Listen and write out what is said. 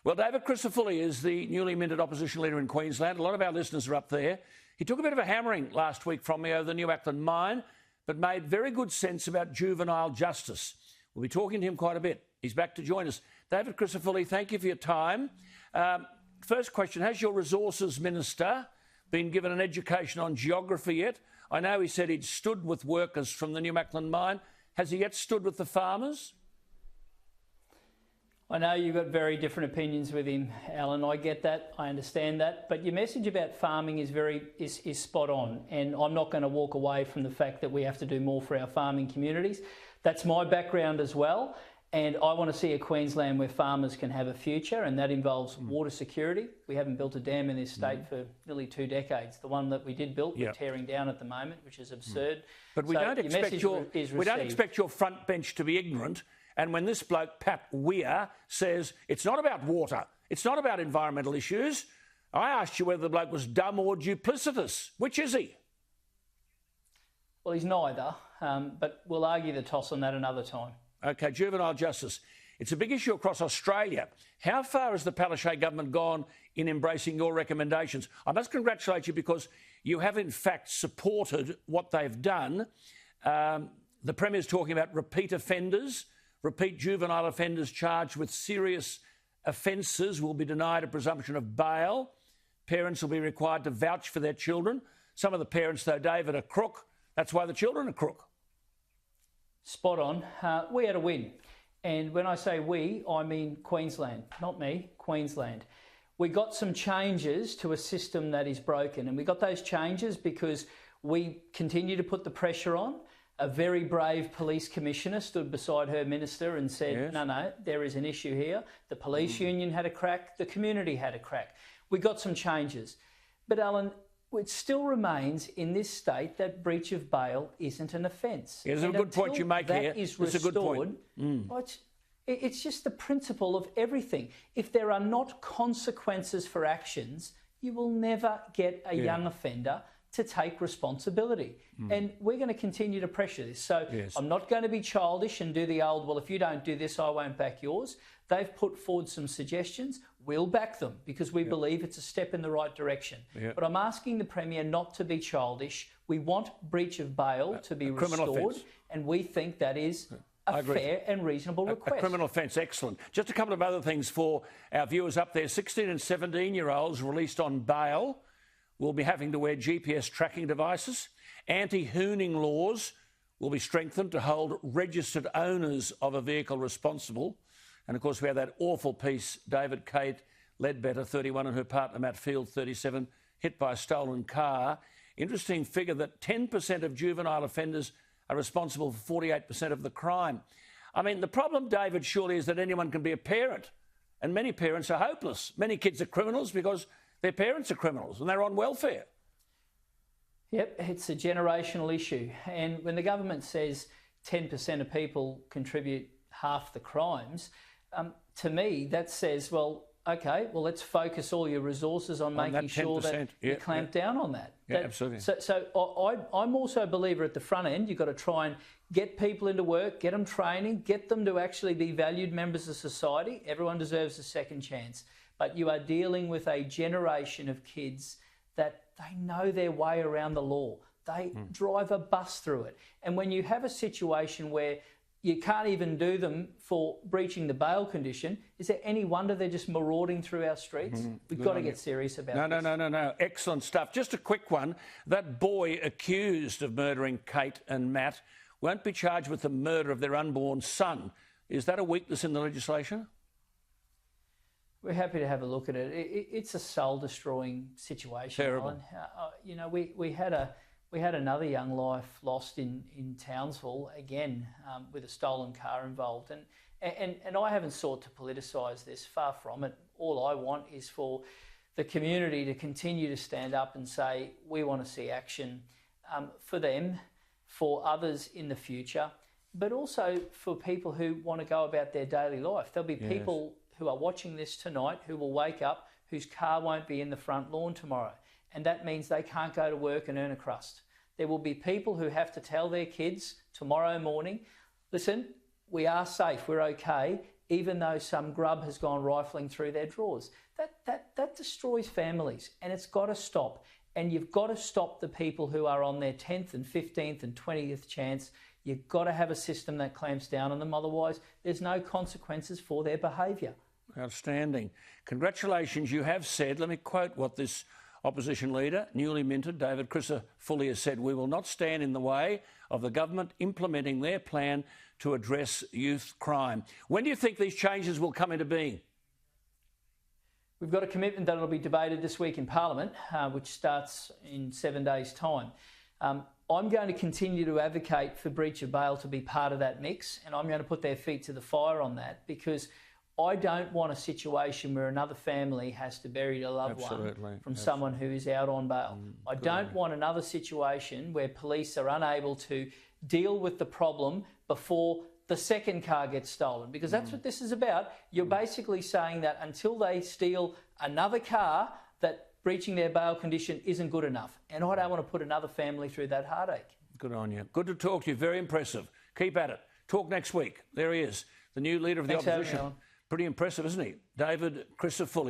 Well, David Crisafulli is the newly minted opposition leader in Queensland. A lot of our listeners are up there. He took a bit of a hammering last week from me over the New Auckland mine, but made very good sense about juvenile justice. We'll be talking to him quite a bit. He's back to join us. David Crisafulli, thank you for your time. First question, has your resources minister been given an education on geography yet? I know he said he'd stood with workers from the New Auckland mine. Has he yet stood with the farmers? I know you've got very different opinions with him, Alan. I get that. I understand that. But your message about farming is spot on. And I'm not going to walk away from the fact that we have to do more for our farming communities. That's my background as well. And I want to see a Queensland where farmers can have a future, and that involves water security. We haven't built a dam in this state for nearly 2 decades. The one that we did build, we're tearing down at the moment, which is absurd. But we don't expect your front bench to be ignorant. And when this bloke, Pat Weir, says it's not about water, it's not about environmental issues, I asked you whether the bloke was dumb or duplicitous. Which is he? Well, he's neither, but we'll argue the toss on that another time. OK, juvenile justice. It's a big issue across Australia. How far has the Palaszczuk government gone in embracing your recommendations? I must congratulate you because you have in fact supported what they've done. The Premier's talking about repeat offenders. Repeat juvenile offenders charged with serious offences will be denied a presumption of bail. Parents will be required to vouch for their children. Some of the parents, though, David, are crook. That's why the children are crook. Spot on. We had a win. And when I say we, I mean Queensland. Not me, Queensland. We got some changes to a system that is broken. And we got those changes because we continue to put the pressure on. A very brave police commissioner stood beside her minister and said, no, there is an issue here. The police union had a crack. The community had a crack. We got some changes. But, Alan, it still remains in this state that breach of bail isn't an offence. It's a good point you make here. It's a good point. It's just the principle of everything. If there are not consequences for actions, you will never get a young offender to take responsibility. And we're going to continue to pressure this. So I'm not going to be childish and do the old, well, if you don't do this, I won't back yours. They've put forward some suggestions. We'll back them because we believe it's a step in the right direction. But I'm asking the Premier not to be childish. We want breach of bail to be restored, and we think that is a fair and reasonable request. A criminal offence, excellent. Just a couple of other things for our viewers up there. 16 and 17-year-olds released on bail will be having to wear GPS tracking devices. Anti-hooning laws will be strengthened to hold registered owners of a vehicle responsible. And, of course, we had that awful piece, Kate Ledbetter, 31, and her partner, Matt Field, 37, hit by a stolen car. Interesting figure that 10% of juvenile offenders are responsible for 48% of the crime. I mean, the problem, David, surely is that anyone can be a parent. And many parents are hopeless. Many kids are criminals because their parents are criminals and they're on welfare. Yep, it's a generational issue. And when the government says 10% of people contribute half the crimes, to me that says, well, OK, well, let's focus all your resources on making sure that you clamp down on that. Absolutely. So I'm also a believer at the front end. You've got to try and get people into work, get them training, get them to actually be valued members of society. Everyone deserves a second chance. But you are dealing with a generation of kids that they know their way around the law. They drive a bus through it. And when you have a situation where you can't even do them for breaching the bail condition, is there any wonder they're just marauding through our streets? We've got to get serious about this. No. Excellent stuff. Just a quick one. That boy accused of murdering Kate and Matt won't be charged with the murder of their unborn son. Is that a weakness in the legislation? We're happy to have a look at it. It's a soul-destroying situation. Terrible. Alan. We had another young life lost in Townsville again with a stolen car involved, and I haven't sought to politicise this. Far from it. All I want is for the community to continue to stand up and say we want to see action for them, for others in the future, but also for people who want to go about their daily life. There'll be people who are watching this tonight who will wake up whose car won't be in the front lawn tomorrow. And that means they can't go to work and earn a crust. There will be people who have to tell their kids tomorrow morning, listen, we are safe, we're okay, even though some grub has gone rifling through their drawers. That destroys families, and it's got to stop. And you've got to stop the people who are on their 10th and 15th and 20th chance. You've got to have a system that clamps down on them, otherwise there's no consequences for their behaviour. Outstanding. Congratulations, you have said, let me quote what this opposition leader, newly minted, David Crisafulli, has said, "We will not stand in the way of the government implementing their plan to address youth crime." When do you think these changes will come into being? We've got a commitment that will be debated this week in Parliament, which starts in 7 days' time. I'm going to continue to advocate for breach of bail to be part of that mix, and I'm going to put their feet to the fire on that, because I don't want a situation where another family has to bury a loved one from someone who is out on bail. I don't want another situation where police are unable to deal with the problem before the second car gets stolen, because that's what this is about. You're basically saying that until they steal another car, that breaching their bail condition isn't good enough. And I don't want to put another family through that heartache. Good on you. Good to talk to you. Very impressive. Keep at it. Talk next week. There he is, the new leader of the opposition. Pretty impressive, isn't he? David Crisafulli.